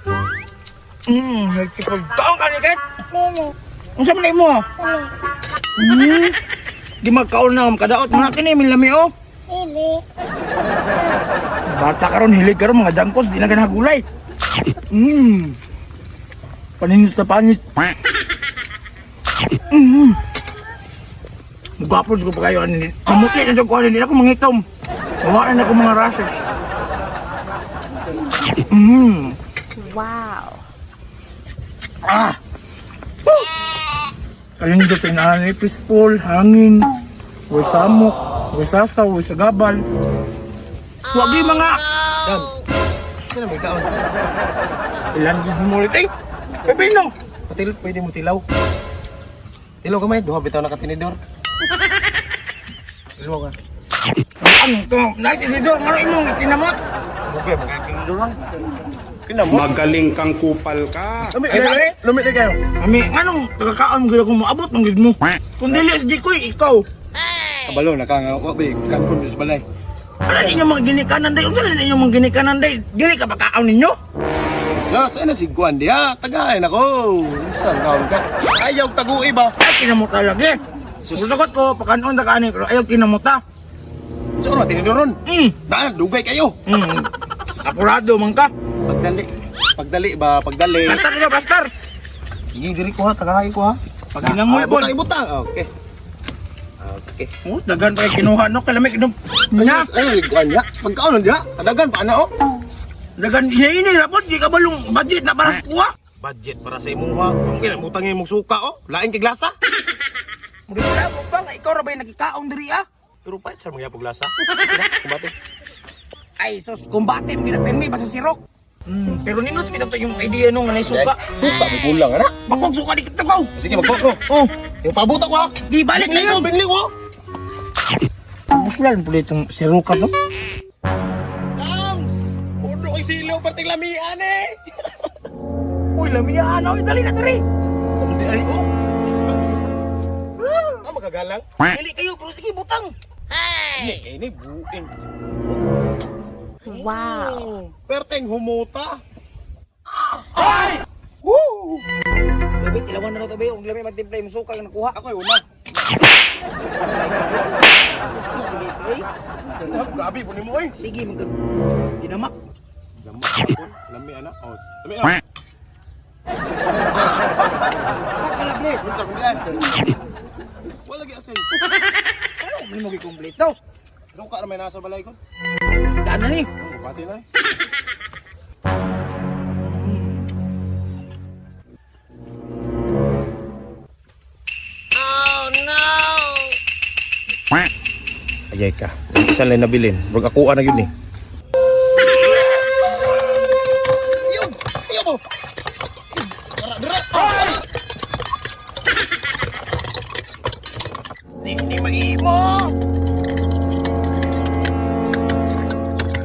Healthy food. Kaon ka niket? Lili. Ang sa manay mo? Lili. Di magkaon na kadaot. Mga kini, milami o. Lili. Bata karon hilig karon mga jangkos. Di na ganang gulay. Paninit sa panit. Magwapos ko pa kayo. Mamutli na ko. Hindi na ako mangitom. Mawaan na ako mga rashes. Wow. Kayong dito tinanay, peaceful, hangin, way samok, way sasaw, way sagabal. Wagi mga Dams. Sino may kaon? ilan yung sumulit. Eh, pepino. Patil, pwede mo tilaw. Tilaw ka may, duha bitaw na katinidor. Tilaw ka. Ano to? Nagtinidor, ano imong kinamot? Bugay, magkakinidor lang. Kinamot. Magaling kang kupal ka. Lumit na kayo. Kami, anong kakakaon gila kung maabot ng gid mo? Kung dili sa Jikoy, ikaw. Kabalo, nakangawabig, kanon sa balay. Ano ninyo mga ginikanan day? Ano ninyo mga ginikanan day? Dili ka pagkaon ninyo? Saan na si Juan diha? Tagay nako. Saan kaon ka? Ayaw tagui ba? Ay, kinamot lagi. Susugot ko, pakanon na kanin, pero ayaw kinamota. Saan na tinidoron? Daan, dugay kayo. Apurado man ka. Pagdali. Pagdali ba? Pagdali. Bastar ka, bastar. Sige, diri ko ha. Tagay ko ha. Pag ginangol po. Ibutang. Okay. Okay. Oh, dagan pa yung kinuha, no? Kalamig, no? Na, Ay, Juan ya. Pagkaon diha. Kadagan pa na oh. dagan siya ini, rapot, di ka balong budget na para sa kuha. Budget para sa imo ha. Ang ginamutangin mong suka oh. Lain kay glasa. Mugila mo ba nga, ikaw ra ba yung nakikaon diri, ah? Pero pa sa mga glasa. Kumbate. Ay, sos, kumbate mo ginapirmi, basta sirok. Pero nindot ito yung idea nung nanay suka. Suka may kulang ana. Bagong suka di kita ko. Sige magpoko. Oh, Yung pabuta ko ha. di balik na yun. Binli ko. Buslan po itong siruka to. Dams! Uno kay silaw parting lamian eh. Uy, lamiyan, oy, dali na dali. Hindi ay ko. Ah, magagalang. Dili kayo, pero sige, butang. Ini buing. Wow. Perteng humuta. Woo! Tabi, tilawan na tabi, kung lami magtimpla yung suka yung nakuha. Ako yung una. Grabe po ni mo eh. Sige, dinamak. Lami ako. Lami ana. Oh, lami ana. Kalablit. Unsa man yan? Wala lagi asin. Ano, hindi mo gikomplito. Suka ra may nasa balay ko. Daan na ni. Pati na eh. Ayay ka. Isa lang nabilin. Huwag ako na yun eh. Ayaw! Ayaw mo! Di mag-imo.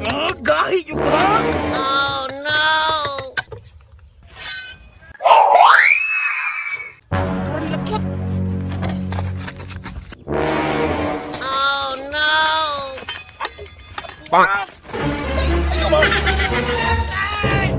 Ah, gahi yung ka. Oh no. Parang lakot. Oh no. Ayaw mo! Ay!